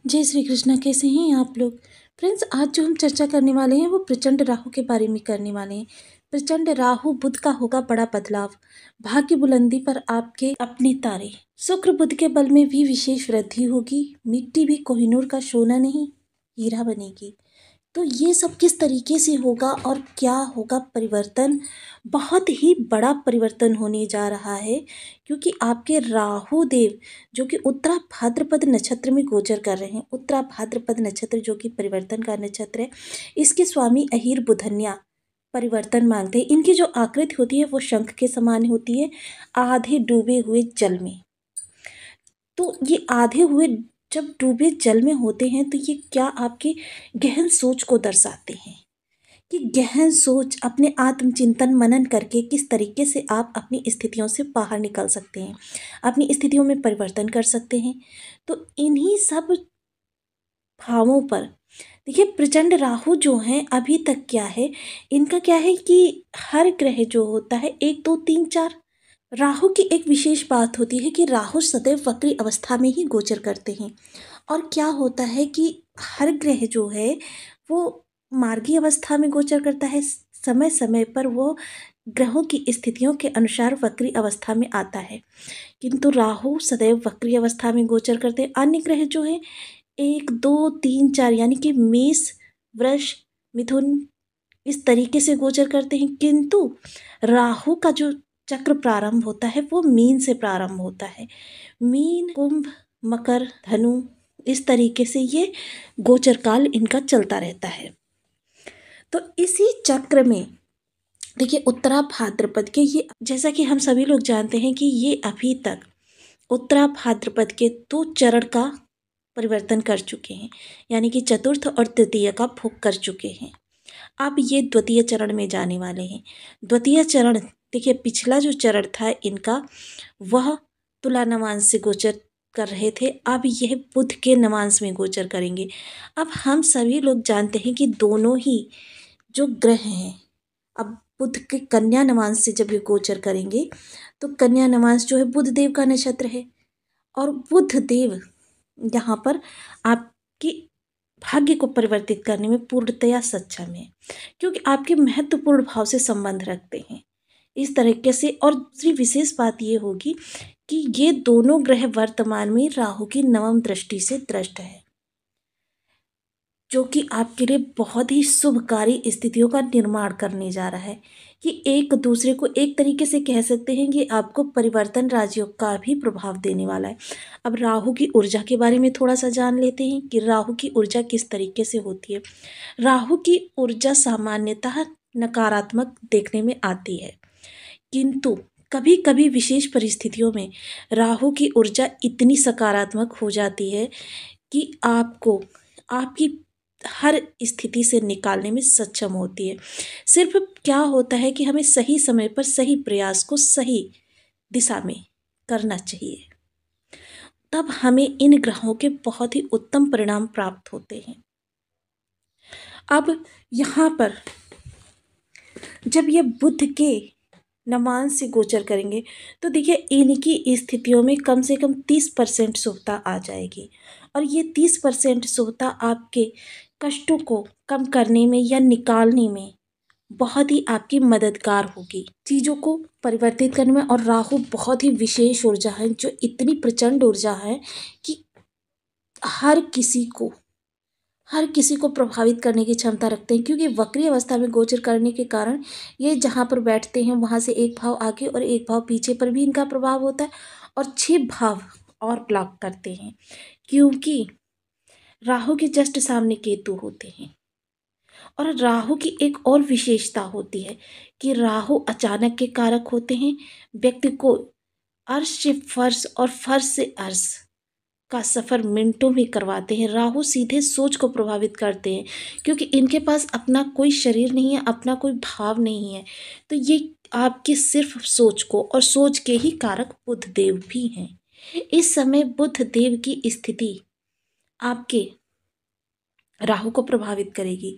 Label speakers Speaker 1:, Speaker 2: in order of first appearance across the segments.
Speaker 1: जय श्री कृष्णा। कैसे हैं आप लोग? फ्रेंड्स, आज जो हम चर्चा करने वाले हैं वो प्रचंड राहु के बारे में करने वाले हैं। प्रचंड राहु बुध का होगा बड़ा बदलाव। भाग्य बुलंदी पर आपके अपने तारे। शुक्र बुध के बल में भी विशेष वृद्धि होगी। मिट्टी भी कोहिनूर का सोना नहीं, हीरा बनेगी। तो ये सब किस तरीके से होगा और क्या होगा परिवर्तन? बहुत ही बड़ा परिवर्तन होने जा रहा है, क्योंकि आपके राहु देव जो कि उत्तरा भाद्रपद नक्षत्र में गोचर कर रहे हैं। उत्तरा भाद्रपद नक्षत्र जो कि परिवर्तन का नक्षत्र है, इसके स्वामी अहीर बुधन्या परिवर्तन मांगते हैं। इनकी जो आकृति होती है वो शंख के समान होती है, आधे डूबे हुए जल में। तो ये आधे हुए जब डूबे जल में होते हैं तो ये क्या आपकी गहन सोच को दर्शाते हैं कि गहन सोच, अपने आत्मचिंतन मनन करके किस तरीके से आप अपनी स्थितियों से बाहर निकल सकते हैं, अपनी स्थितियों में परिवर्तन कर सकते हैं। तो इन्हीं सब भावों पर देखिए, प्रचंड राहु जो हैं अभी तक क्या है, इनका क्या है कि हर ग्रह जो होता है 1 2 3 4, राहु की एक विशेष बात होती है कि राहु सदैव वक्री अवस्था में ही गोचर करते हैं। और क्या होता है कि हर ग्रह जो है वो मार्गी अवस्था में गोचर करता है। समय समय पर वो ग्रहों की स्थितियों के अनुसार वक्री अवस्था में आता है, किंतु राहु सदैव वक्री अवस्था में गोचर करते हैं। अन्य ग्रह जो है 1 2 3 4 यानी कि मेष, वृष, मिथुन इस तरीके से गोचर करते हैं, किंतु राहु का जो चक्र प्रारंभ होता है वो मीन से प्रारंभ होता है। मीन, कुंभ, मकर, धनु इस तरीके से ये गोचर काल इनका चलता रहता है। तो इसी चक्र में देखिए, उत्तरा भाद्रपद के ये, जैसा कि हम सभी लोग जानते हैं कि ये अभी तक उत्तरा भाद्रपद के 2 चरण का परिवर्तन कर चुके हैं, यानी कि चतुर्थ और तृतीय का भोग कर चुके हैं। अब ये द्वितीय चरण में जाने वाले हैं। द्वितीय चरण देखिए, पिछला जो चरण था इनका वह तुला नवांश से गोचर कर रहे थे, अब यह बुध के नवांश में गोचर करेंगे। अब हम सभी लोग जानते हैं कि दोनों ही जो ग्रह हैं, अब बुध के कन्या नवांश से जब ये गोचर करेंगे तो कन्या नवांश जो है बुध देव का नक्षत्र है, और बुध देव यहाँ पर आपकी भाग्य को परिवर्तित करने में पूर्णतया सक्षम है, क्योंकि आपके महत्वपूर्ण भाव से संबंध रखते हैं इस तरीके से। और दूसरी विशेष बात ये होगी कि ये दोनों ग्रह वर्तमान में राहु की नवम दृष्टि से दृष्ट है, जो कि आपके लिए बहुत ही शुभकारी स्थितियों का निर्माण करने जा रहा है। कि एक दूसरे को एक तरीके से कह सकते हैं कि आपको परिवर्तन राजयोग का भी प्रभाव देने वाला है। अब राहु की ऊर्जा के बारे में थोड़ा सा जान लेते हैं कि राहु की ऊर्जा किस तरीके से होती है। राहु की ऊर्जा सामान्यतः नकारात्मक देखने में आती है, किंतु कभी कभी विशेष परिस्थितियों में राहु की ऊर्जा इतनी सकारात्मक हो जाती है कि आपको आपकी हर स्थिति से निकालने में सक्षम होती है। सिर्फ क्या होता है कि हमें सही समय पर सही प्रयास को सही दिशा में करना चाहिए, तब हमें इन ग्रहों के बहुत ही उत्तम परिणाम प्राप्त होते हैं। अब यहाँ पर जब ये बुध के नवांश से गोचर करेंगे तो देखिए, इनकी स्थितियों में कम से कम 30% शुभता आ जाएगी, और ये 30% शुभता आपके कष्टों को कम करने में या निकालने में बहुत ही आपकी मददगार होगी, चीज़ों को परिवर्तित करने में। और राहु बहुत ही विशेष ऊर्जा है, जो इतनी प्रचंड ऊर्जा है कि हर किसी को प्रभावित करने की क्षमता रखते हैं, क्योंकि वक्री अवस्था में गोचर करने के कारण ये जहाँ पर बैठते हैं वहाँ से एक भाव आगे और एक भाव पीछे पर भी इनका प्रभाव होता है, और 6 भाव और ब्लॉक करते हैं, क्योंकि राहु के जस्ट सामने केतु होते हैं। और राहु की एक और विशेषता होती है कि राहु अचानक के कारक होते हैं, व्यक्ति को अर्श से फर्श और फर्श से अर्श का सफ़र मिनटों में करवाते हैं। राहु सीधे सोच को प्रभावित करते हैं, क्योंकि इनके पास अपना कोई शरीर नहीं है, अपना कोई भाव नहीं है। तो ये आपकी सिर्फ सोच को, और सोच के ही कारक बुध देव भी हैं। इस समय बुध देव की स्थिति आपके राहु को प्रभावित करेगी।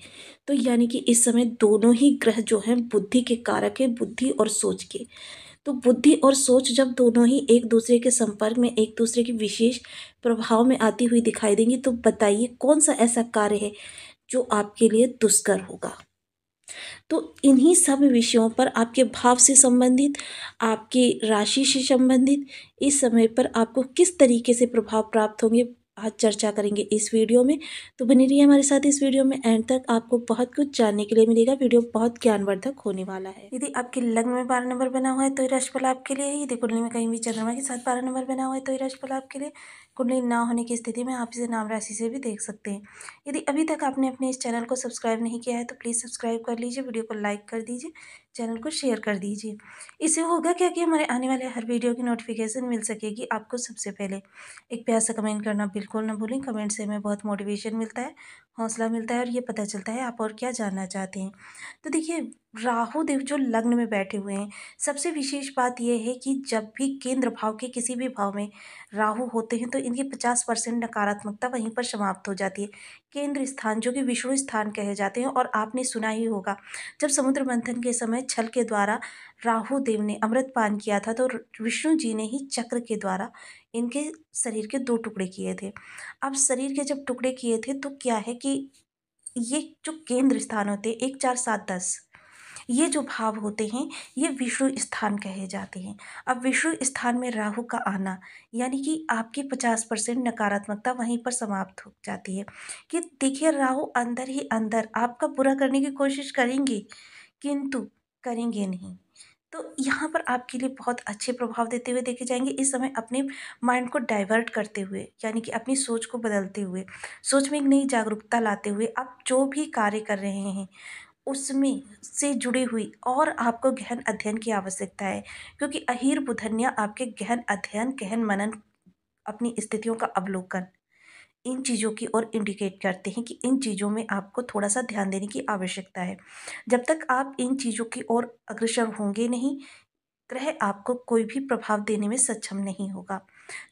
Speaker 1: तो यानी कि इस समय दोनों ही ग्रह जो हैं बुद्धि के कारक है, बुद्धि और सोच के। तो बुद्धि और सोच जब दोनों ही एक दूसरे के संपर्क में एक दूसरे के विशेष प्रभाव में आती हुई दिखाई देंगी, तो बताइए कौन सा ऐसा कार्य है जो आपके लिए दुष्कर होगा। तो इन्हीं सब विषयों पर, आपके भाव से संबंधित, आपकी राशि से संबंधित, इस समय पर आपको किस तरीके से प्रभाव प्राप्त होंगे, आज चर्चा करेंगे इस वीडियो में। तो बनी रहिए हमारे साथ इस वीडियो में, एंड तक आपको बहुत कुछ जानने के लिए मिलेगा। वीडियो बहुत ज्ञानवर्धक होने वाला है। यदि आपके लग्न में 12 नंबर बना हुआ है तो ये राशिफल आपके लिए है। यदि कुंडली में कहीं भी चंद्रमा के साथ 12 नंबर बना हुआ है तो ये राशिफल आपके लिए। कुंडली ना होने की स्थिति में आप इसे नाम राशि से भी देख सकते हैं। यदि अभी तक आपने अपने इस चैनल को सब्सक्राइब नहीं किया है तो प्लीज़ सब्सक्राइब कर लीजिए, वीडियो को लाइक कर दीजिए, चैनल को शेयर कर दीजिए। इससे होगा क्या कि हमारे आने वाले हर वीडियो की नोटिफिकेशन मिल सकेगी आपको सबसे पहले। एक प्यार सा कमेंट करना बिल्कुल ना भूलें। कमेंट से हमें बहुत मोटिवेशन मिलता है, हौसला मिलता है और ये पता चलता है आप और क्या जानना चाहते हैं। तो देखिए, राहु देव जो लग्न में बैठे हुए हैं, सबसे विशेष बात यह है कि जब भी केंद्र भाव के किसी भी भाव में राहु होते हैं तो इनकी 50% नकारात्मकता वहीं पर समाप्त हो जाती है। केंद्र स्थान जो कि विष्णु स्थान कहे जाते हैं, और आपने सुना ही होगा जब समुद्र मंथन के समय छल के द्वारा राहु देव ने अमृत पान किया था तो विष्णु जी ने ही चक्र के द्वारा इनके शरीर के 2 टुकड़े किए थे। अब शरीर के जब टुकड़े किए थे तो क्या है कि ये जो केंद्र स्थान होते हैं 1, 4, 7, 10, ये जो भाव होते हैं ये विष्णु स्थान कहे जाते हैं। अब विष्णु स्थान में राहु का आना यानी कि आपकी 50% नकारात्मकता वहीं पर समाप्त हो जाती है। कि देखिए, राहु अंदर ही अंदर आपका बुरा करने की कोशिश करेंगे किंतु करेंगे नहीं। तो यहाँ पर आपके लिए बहुत अच्छे प्रभाव देते हुए देखे जाएंगे। इस समय अपने माइंड को डाइवर्ट करते हुए, यानी कि अपनी सोच को बदलते हुए, सोच में एक नई जागरूकता लाते हुए आप जो भी कार्य कर रहे हैं उसमें से जुड़ी हुई और आपको गहन अध्ययन की आवश्यकता है। क्योंकि अहीर बुधन्या आपके गहन अध्ययन, गहन मनन, अपनी स्थितियों का अवलोकन, इन चीज़ों की ओर इंडिकेट करते हैं कि इन चीज़ों में आपको थोड़ा सा ध्यान देने की आवश्यकता है। जब तक आप इन चीज़ों की ओर अग्रसर होंगे नहीं, ग्रह आपको कोई भी प्रभाव देने में सक्षम नहीं होगा।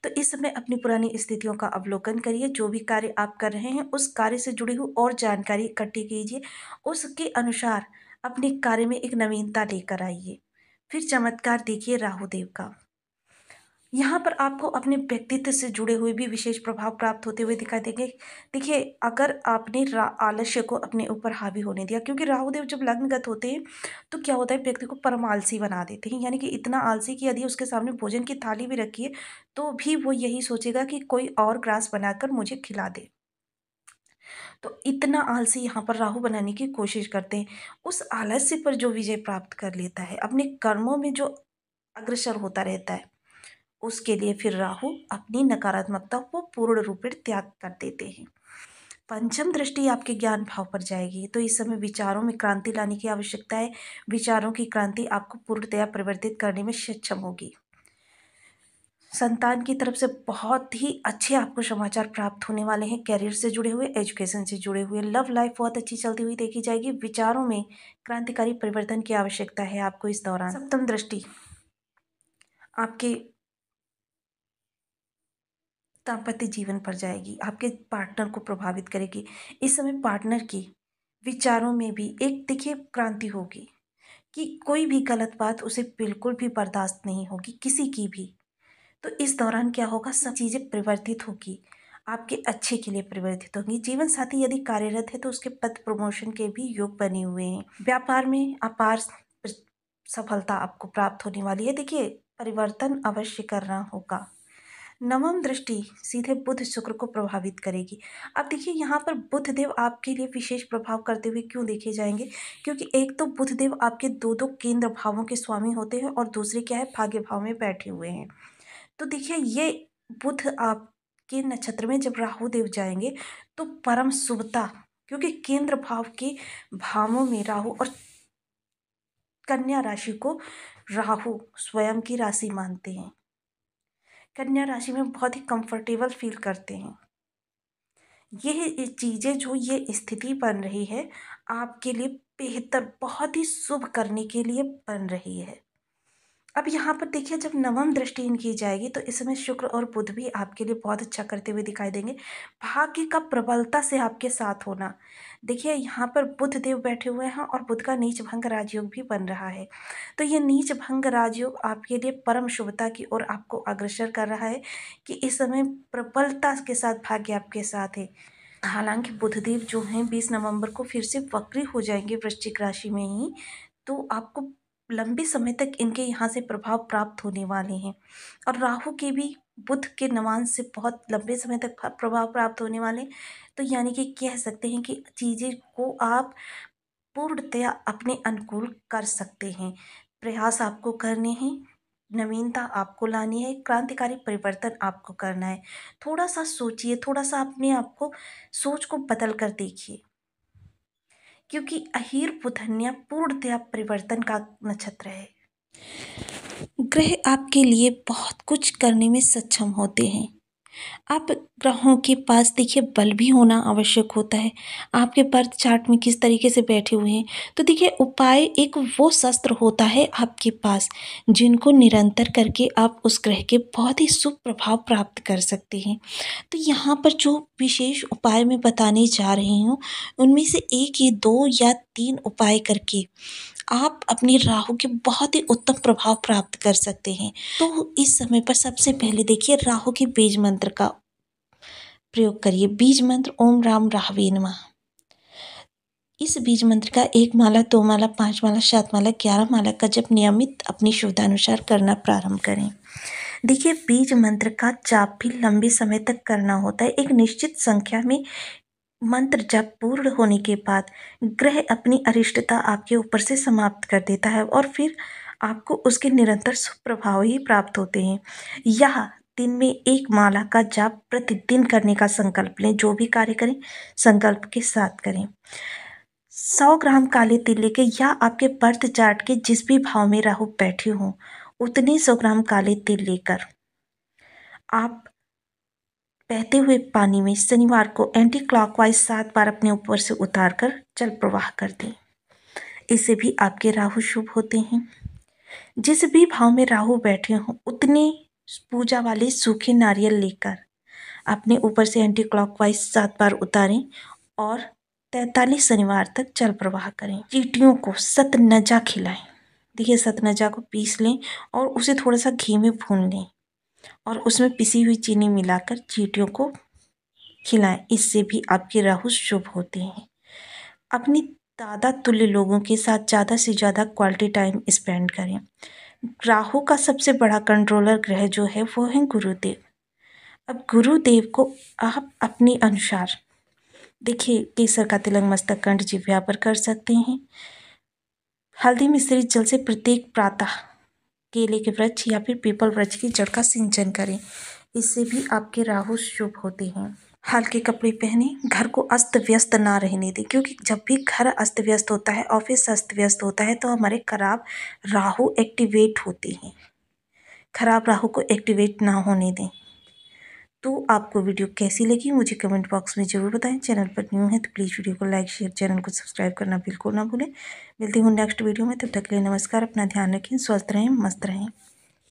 Speaker 1: तो इस समय अपनी पुरानी स्थितियों का अवलोकन करिए, जो भी कार्य आप कर रहे हैं उस कार्य से जुड़ी हुई और जानकारी इकट्ठी कीजिए, उसके अनुसार अपने कार्य में एक नवीनता लेकर आइए, फिर चमत्कार देखिए राहु देव का। यहाँ पर आपको अपने व्यक्तित्व से जुड़े हुए भी विशेष प्रभाव प्राप्त होते हुए दिखाई देंगे। देखिए, अगर आपने आलस्य को अपने ऊपर हावी होने दिया, क्योंकि राहुदेव जब लग्नगत होते हैं तो क्या होता है, व्यक्ति को परम आलसी बना देते हैं। यानी कि इतना आलसी कि यदि उसके सामने भोजन की थाली भी रखी है तो भी वो यही सोचेगा कि कोई और ग्रास बनाकर मुझे खिला दे। तो इतना आलसी यहाँ पर राहु बनाने की कोशिश करते हैं। उस आलस्य पर जो विजय प्राप्त कर लेता है, अपने कर्मों में जो अग्रसर होता रहता है, उसके लिए फिर राहु अपनी नकारात्मकता को पूर्ण रूपेण त्याग कर देते हैं। पंचम दृष्टि आपके ज्ञान भाव पर जाएगी तो इस समय विचारों में क्रांति लाने की आवश्यकता है। विचारों की क्रांति आपको पूर्णतया परिवर्तित करने में सक्षम होगी। संतान की तरफ से बहुत ही अच्छे आपको समाचार प्राप्त होने वाले हैं। कैरियर से जुड़े हुए, एजुकेशन से जुड़े हुए, लव लाइफ बहुत अच्छी चलती हुई देखी जाएगी। विचारों में क्रांतिकारी परिवर्तन की आवश्यकता है आपको इस दौरान। सप्तम दृष्टि आपके दाम्पत्य जीवन पर जाएगी, आपके पार्टनर को प्रभावित करेगी। इस समय पार्टनर की विचारों में भी एक देखिए क्रांति होगी कि कोई भी गलत बात उसे बिल्कुल भी बर्दाश्त नहीं होगी, किसी की भी। तो इस दौरान क्या होगा, सब चीज़ें परिवर्तित होगी, आपके अच्छे के लिए परिवर्तित होंगी। जीवन साथी यदि कार्यरत है तो उसके पद प्रमोशन के भी योग बने हुए हैं। व्यापार में अपार सफलता आपको प्राप्त होने वाली है। देखिए, परिवर्तन अवश्य करना होगा। नवम दृष्टि सीधे बुध शुक्र को प्रभावित करेगी। अब देखिए, यहाँ पर बुध देव आपके लिए विशेष प्रभाव करते हुए क्यों देखे जाएंगे, क्योंकि एक तो बुध देव आपके दो दो केंद्र भावों के स्वामी होते हैं और दूसरे क्या है, भाग्य भाव में बैठे हुए हैं। तो देखिए, ये बुध आपके नक्षत्र में जब राहु देव जाएंगे तो परम शुभता, क्योंकि केंद्र भाव के भावों में राहु, और कन्या राशि को राहु स्वयं की राशि मानते हैं, कन्या राशि में बहुत ही कंफर्टेबल फील करते हैं। यह चीज़ें, जो ये स्थिति बन रही है आपके लिए बेहतर, बहुत ही शुभ करने के लिए बन रही है। अब यहाँ पर देखिए, जब नवम दृष्टि इनकी जाएगी तो इस समय शुक्र और बुध भी आपके लिए बहुत अच्छा करते हुए दिखाई देंगे। भाग्य का प्रबलता से आपके साथ होना। देखिए यहाँ पर बुध देव बैठे हुए हैं और बुध का नीच भंग राजयोग भी बन रहा है। तो ये नीच भंग राजयोग आपके लिए परम शुभता की ओर आपको अग्रसर कर रहा है कि इस समय प्रबलता के साथ भाग्य आपके साथ है। हालांकि बुधदेव जो हैं 20 नवंबर को फिर से वक्री हो जाएंगे वृश्चिक राशि में ही, तो आपको लंबे समय तक इनके यहाँ से प्रभाव प्राप्त होने वाले हैं। और राहु के भी बुध के नवांश से बहुत लंबे समय तक प्रभाव प्राप्त होने वाले। तो यानी कि कह सकते हैं कि चीज़ें को आप पूर्णतया अपने अनुकूल कर सकते हैं। प्रयास आपको करने हैं, नवीनता आपको लानी है, क्रांतिकारी परिवर्तन आपको करना है। थोड़ा सा सोचिए, थोड़ा सा अपने आप को सोच को बदल कर देखिए, क्योंकि अहीर पुथन्या पूर्णतया परिवर्तन का नक्षत्र है। ग्रह आपके लिए बहुत कुछ करने में सक्षम होते हैं। आप ग्रहों के पास देखिए बल भी होना आवश्यक होता है। आपके बर्थ चार्ट में किस तरीके से बैठे हुए हैं, तो देखिए उपाय एक वो शस्त्र होता है आपके पास जिनको निरंतर करके आप उस ग्रह के बहुत ही शुभ प्रभाव प्राप्त कर सकते हैं। तो यहाँ पर जो विशेष उपाय मैं बताने जा रही हूँ, उनमें से एक या दो या तीन उपाय करके आप अपनी राहु के बहुत ही उत्तम प्रभाव प्राप्त कर सकते हैं। तो इस समय पर सबसे पहले देखिए राहु के बीज मंत्र का प्रयोग करिए। बीज मंत्र ओम राम राहवे नमः। इस बीज मंत्र का 1 माला, 2 माला, 5 माला, 7 माला, 11 माला का जप नियमित अपनी सुविधानुसार करना प्रारंभ करें। देखिए बीज मंत्र का जाप भी लंबे समय तक करना होता है। एक निश्चित संख्या में मंत्र जप पूर्ण होने के बाद ग्रह अपनी अरिष्टता आपके ऊपर से समाप्त कर देता है और फिर आपको उसके निरंतर सुप्रभाव ही प्राप्त होते हैं। यह दिन में 1 माला का जाप प्रतिदिन करने का संकल्प लें। जो भी कार्य करें संकल्प के साथ करें। 100 ग्राम काले तिल लेके या आपके बर्थ चार्ट के जिस भी भाव में राहु बैठे हों उतने 100 ग्राम काले तिल लेकर आप बहते हुए पानी में शनिवार को एंटी क्लॉकवाइज 7 बार अपने ऊपर से उतारकर जल प्रवाह कर दें। इससे भी आपके राहु शुभ होते हैं। जिस भी भाव में राहु बैठे हों उतने पूजा वाले सूखे नारियल लेकर अपने ऊपर से एंटी क्लॉकवाइज 7 बार उतारें और 43 शनिवार तक जल प्रवाह करें। चींटियों को सतनजा खिलाएं। देखिए सतनजा को पीस लें और उसे थोड़ा सा घी में भून लें और उसमें पिसी हुई चीनी मिलाकर चींटियों को खिलाएं। इससे भी आपके राहु शुभ होते हैं। अपनी दादा तुल्य लोगों के साथ ज़्यादा से ज़्यादा क्वालिटी टाइम स्पेंड करें। राहु का सबसे बड़ा कंट्रोलर ग्रह जो है वो है गुरुदेव। अब गुरुदेव को आप अपने अनुसार देखिए केसर का तिलक मस्तक कंठ जिह्वा पर कर सकते हैं। हल्दी मिश्रित जल से प्रत्येक प्रातः केले के वृक्ष या फिर पीपल वृक्ष की जड़ का सिंचन करें। इससे भी आपके राहु शुभ होते हैं। हल्के कपड़े पहने, घर को अस्त व्यस्त ना रहने दें, क्योंकि जब भी घर अस्त व्यस्त होता है, ऑफिस अस्त व्यस्त होता है, तो हमारे खराब राहु एक्टिवेट होते हैं। खराब राहु को एक्टिवेट ना होने दें। तो आपको वीडियो कैसी लगी मुझे कमेंट बॉक्स में ज़रूर बताएं। चैनल पर न्यू है तो प्लीज़ वीडियो को लाइक शेयर, चैनल को सब्सक्राइब करना बिल्कुल ना भूलें। मिलती हूँ नेक्स्ट वीडियो में, तब तक के लिए नमस्कार। अपना ध्यान रखें, स्वस्थ रहें, मस्त रहें।